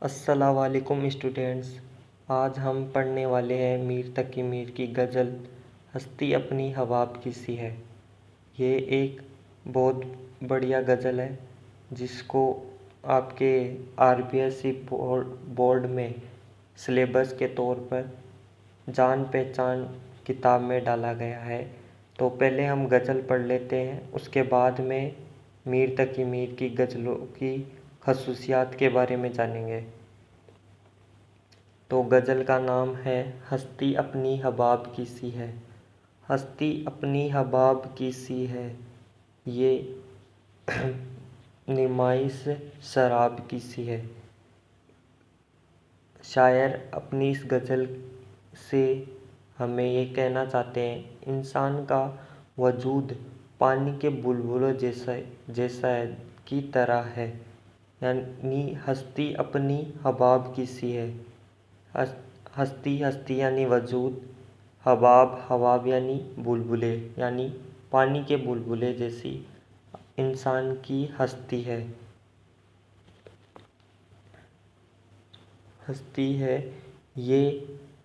السلام علیکم اسٹوڈینٹس، آج ہم پڑھنے والے ہیں میر تقی میر کی غزل ہستی اپنی حباب کی سی ہے۔ یہ ایک بہت بڑھیا غزل ہے جس کو آپ کے RBSE بورڈ میں سلیبس کے طور پر جان پہچان کتاب میں ڈالا گیا ہے۔ تو پہلے ہم غزل پڑھ لیتے ہیں، اس کے بعد میں میر تقی میر کی غزلوں کی خصوصیات کے بارے میں جانیں گے۔ تو غزل کا نام ہے ہستی اپنی حباب کی سی ہے۔ ہستی اپنی حباب کی سی ہے، یہ نمائش شراب کی سی ہے۔ شاعر اپنی اس غزل سے ہمیں یہ کہنا چاہتے ہیں، انسان کا وجود پانی کے بلبلوں جیسا کی طرح ہے، یعنی ہستی اپنی حباب کی سی ہے۔ ہستی یعنی وجود، حباب یعنی بلبلے، یعنی پانی کے بلبلے جیسی انسان کی ہستی ہے۔ ہستی ہے یہ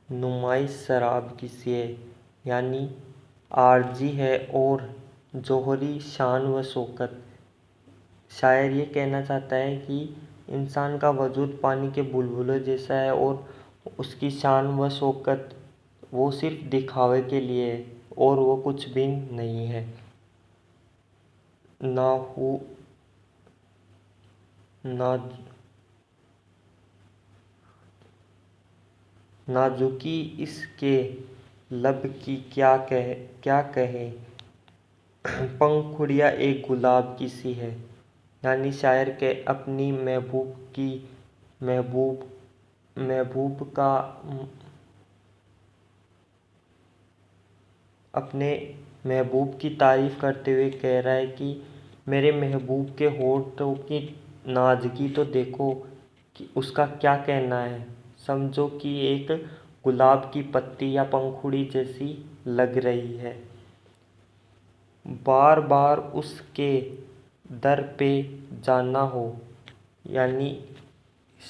نمائش شراب کی سی ہے، یعنی عارضی ہے اور جوہری شان و شوکت۔ شاعر یہ کہنا چاہتا ہے کہ انسان کا وجود پانی کے بلبلوں جیسا ہے اور اس کی شان و شوکت وہ صرف دکھاوے کے لیے ہے اور وہ کچھ بھی نہیں ہے۔ نازکی اس کے لب کی کیا کہیں، پنکھڑیاں ایک گلاب کی سی ہے۔ یعنی شاعر کے اپنی اپنے محبوب کی تعریف کرتے ہوئے کہہ رہا ہے کہ میرے محبوب کے ہونٹوں کی نازکی تو دیکھو کہ اس کا کیا کہنا ہے، سمجھو کہ ایک گلاب کی پتی یا پنکھڑی جیسی لگ رہی ہے۔ بار بار اس کے در پہ جانا ہو، یعنی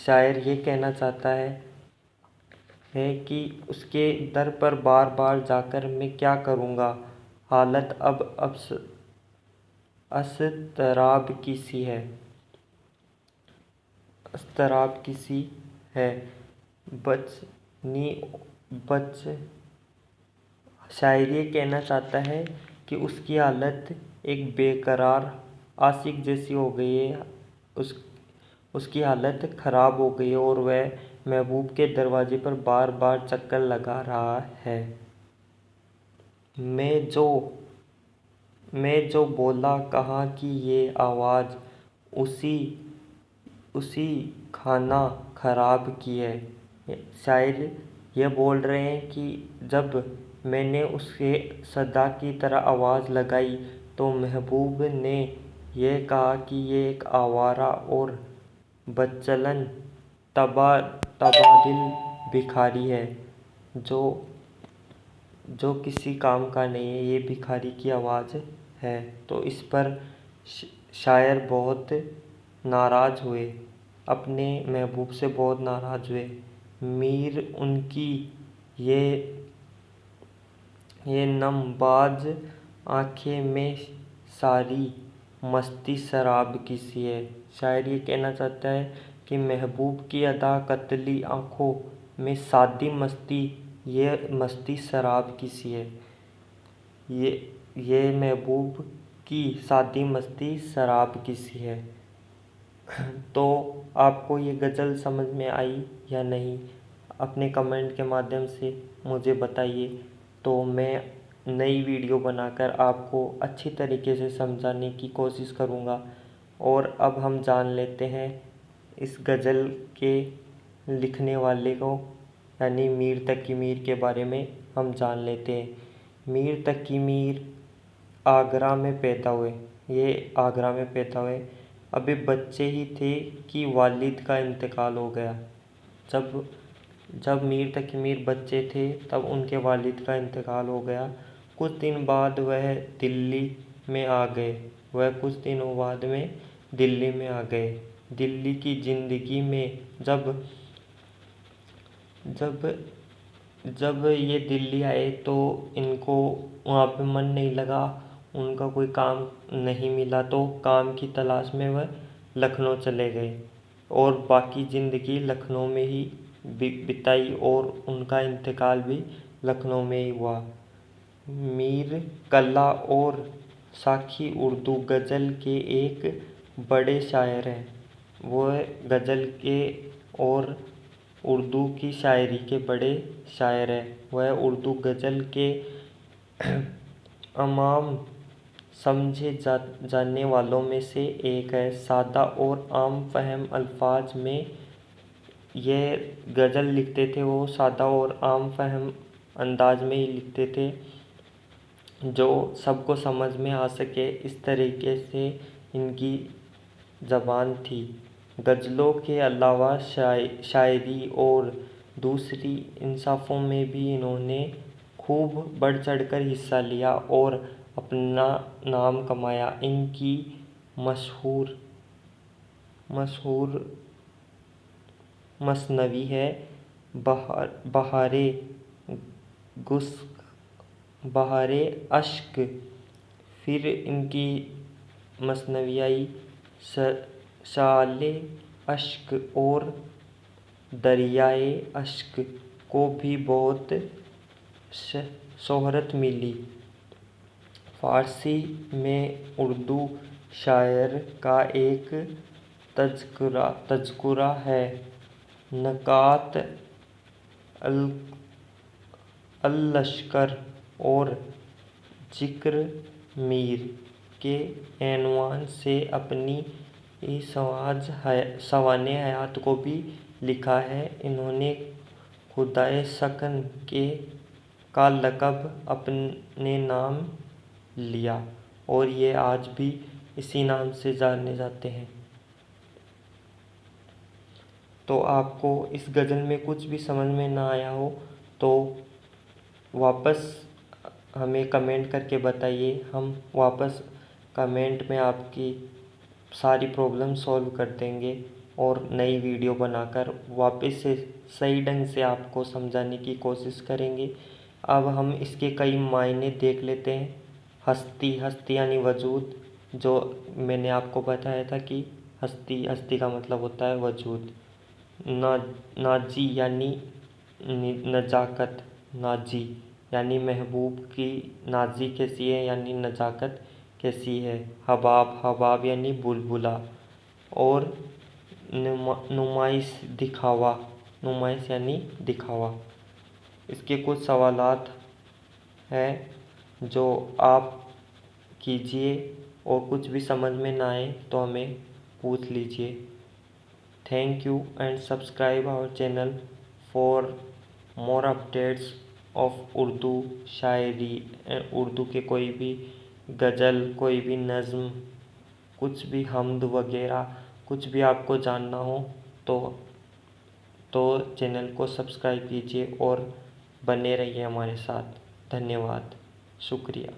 شاعر یہ کہنا چاہتا ہے کہ اس کے در پر بار بار جا کر میں کیا کروں گا، حالت اب اضطراب کی سی ہے۔ شاعر یہ کہنا چاہتا ہے کہ اس کی حالت ایک بے قرار عاشق جیسی ہو گئی ہے، اس کی حالت خراب ہو گئی ہے اور وہ محبوب کے دروازے پر بار بار چکر لگا رہا ہے۔ میں جو بولا کہاں کی یہ آواز، اسی کھانا خراب کی ہے۔ شاعر یہ بول رہے ہیں کہ جب میں نے اسے صدا کی طرح آواز لگائی تو محبوب نے یہ کہا کہ یہ ایک آوارہ اور بدچلن تباہ دل بھکاری ہے جو کسی کام کا نہیں ہے، یہ بھکاری کی آواز ہے۔ تو اس پر شاعر بہت ناراض ہوئے، اپنے محبوب سے بہت ناراض ہوئے۔ میر ان کی یہ نم باز آنکھیں میں ساری مستی شراب کی سی ہے۔ شاعر یہ کہنا چاہتا ہے کہ محبوب کی ادا قتلی آنکھوں میں ساری مستی، یہ مستی شراب کی سی ہے۔ یہ محبوب کی ساری مستی شراب کی سی ہے۔ تو آپ کو یہ غزل سمجھ میں آئی یا نہیں، اپنے کمنٹ کے مادھیم سے مجھے بتائیے، تو میں نئی ویڈیو بنا کر آپ کو اچھی طریقے سے سمجھانے کی کوشش کروں گا۔ اور اب ہم جان لیتے ہیں اس غزل کے لکھنے والے کو، یعنی میر تقی میر کے بارے میں ہم جان لیتے ہیں۔ میر تقی میر آگرہ میں پیدا ہوئے۔ ابھی بچے ہی تھے کہ والد کا انتقال ہو گیا۔ جب میر تقی میر بچے تھے تب ان کے والد کا انتقال ہو گیا۔ کچھ دن بعد وہ دلی میں آ گئے۔ دلی کی زندگی میں جب یہ دلی آئے تو ان کو وہاں پہ من نہیں لگا، ان کا کوئی کام نہیں ملا تو کام کی تلاش میں وہ لکھنؤ چلے گئے اور باقی زندگی لکھنؤ میں ہی بتائی اور ان کا انتقال بھی لکھنؤ میں ہی ہوا۔ میر قلعہ اور ساکھی اردو غزل کے ایک بڑے شاعر ہیں۔ وہ غزل کے اور اردو کی شاعری کے بڑے شاعر ہیں۔ وہ اردو غزل کے عام سمجھے جانے والوں میں سے ایک ہے۔ سادہ اور عام فہم الفاظ میں یہ غزل لکھتے تھے، وہ سادہ اور عام فہم انداز میں ہی لکھتے تھے جو سب کو سمجھ میں آ سکے، اس طریقے سے ان کی زبان تھی۔ غزلوں کے علاوہ شاعری اور دوسری انصافوں میں بھی انہوں نے خوب بڑھ چڑھ کر حصہ لیا اور اپنا نام کمایا۔ ان کی مشہور مثنوی ہے بہارِ اشک، پھر ان کی مثنوی آئی شعلۂ اشک، اور دریائے اشک کو بھی بہت شہرت ملی۔ فارسی میں اردو شاعر کا ایک تذکرہ ہے۔ نکات الاشکر اور ذکر میر کے عنوان سے اپنی سوانح حیات کو بھی لکھا ہے۔ انہوں نے خدائے سکن کا لقب اپنے نام لیا اور یہ آج بھی اسی نام سے جانے جاتے ہیں۔ تو آپ کو اس غزل میں کچھ بھی سمجھ میں نہ آیا ہو تو واپس ہمیں کمنٹ کر کے بتائیے، ہم واپس کمنٹ میں آپ کی ساری پرابلم سولو کر دیں گے اور نئی ویڈیو بنا کر واپس سے صحیح ڈھنگ سے آپ کو سمجھانے کی کوشش کریں گے۔ اب ہم اس کے کئی معنی دیکھ لیتے ہیں۔ ہستی یعنی وجود، جو میں نے آپ کو بتایا تھا کہ ہستی کا مطلب ہوتا ہے وجود۔ ناجی یعنی نزاکت، ناجی یعنی محبوب کی نازی کیسی ہے یعنی نزاکت کیسی ہے۔ حباب یعنی بلبلا، اور نمائش یعنی دکھاوا۔ اس کے کچھ سوالات ہیں جو آپ کیجئے اور کچھ بھی سمجھ میں نہ آئے تو ہمیں پوچھ لیجئے۔ Thank you and subscribe our channel for more updates of Urdu شاعری، اردو کے کوئی بھی غزل، کوئی بھی نظم، کچھ بھی حمد وغیرہ، کچھ بھی آپ کو جاننا ہو تو چینل کو سبسکرائب کیجئے اور بنے رہیے ہمارے ساتھ۔ دھنیہ واد، شکریہ۔